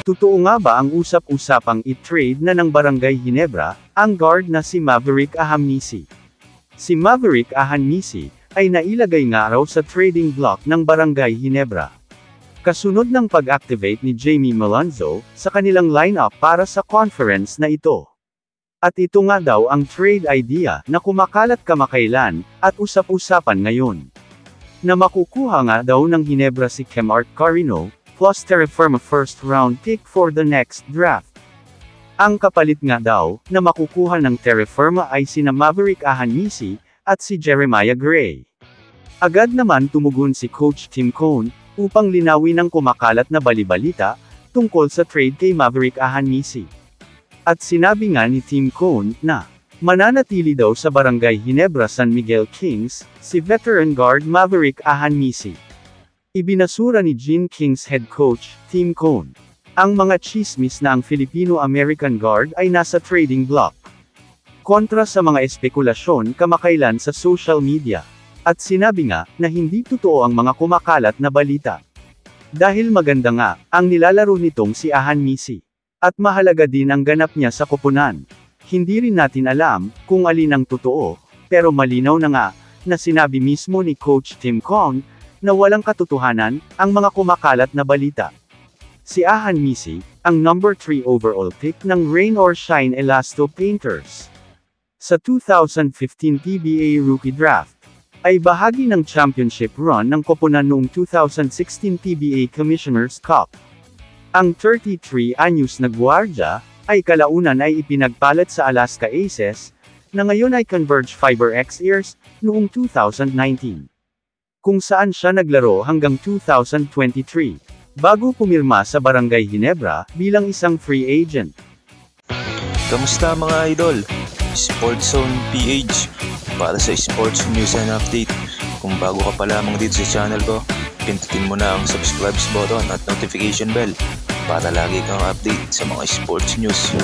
Totoo nga ba ang usap-usapang i-trade na ng Barangay Ginebra, ang guard na si Maverick Ahamisi? Si Maverick Ahamisi ay nailagay nga raw sa trading block ng Barangay Ginebra. Kasunod ng pag-activate ni Jamie Malonzo sa kanilang lineup para sa conference na ito. At ito nga daw ang trade idea na kumakalat kamakailan at usap-usapan ngayon. Na makukuha nga daw ng Ginebra si Kemart Carino, plus Terra Firma first round pick for the next draft. Ang kapalit nga daw, na makukuha ng Terra Firma ay sina Maverick Ahamisi, at si Jeremiah Gray. Agad naman tumugon si Coach Tim Cone, upang linawin ang kumakalat na balibalita, tungkol sa trade kay Maverick Ahamisi. At sinabi nga ni Tim Cone, na, mananatili daw sa Barangay Ginebra San Miguel Kings, si veteran guard Maverick Ahamisi. Ibinasura ni Gene Kings head coach, Tim Cone. Ang mga chismis na ang Filipino-American guard ay nasa trading block. Kontra sa mga espekulasyon kamakailan sa social media. At sinabi nga, na hindi totoo ang mga kumakalat na balita. Dahil maganda nga, ang nilalaro nitong si Ahamisi. At mahalaga din ang ganap niya sa koponan. Hindi rin natin alam, kung alin ang totoo, pero malinaw na nga, na sinabi mismo ni Coach Tim Cone, na walang katotohanan, ang mga kumakalat na balita. Si Ahamisi, ang number 3 overall pick ng Rain or Shine Elasto Painters. Sa 2015 PBA Rookie Draft, ay bahagi ng championship run ng koponan noong 2016 PBA Commissioner's Cup. Ang 33 anyos na gwardiya, ay kalaunan ay ipinagpalit sa Alaska Aces, na ngayon ay Converge Fiber X Ears, noong 2019. Kung saan siya naglaro hanggang 2023, bago pumirma sa Barangay Ginebra, bilang isang free agent. Kamusta mga idol? Sports Zone PH, para sa sports news and update. Kung bago ka pa lamang dito sa channel ko, pindutin mo na ang subscribe button at notification bell, para lagi kang update sa mga sports news.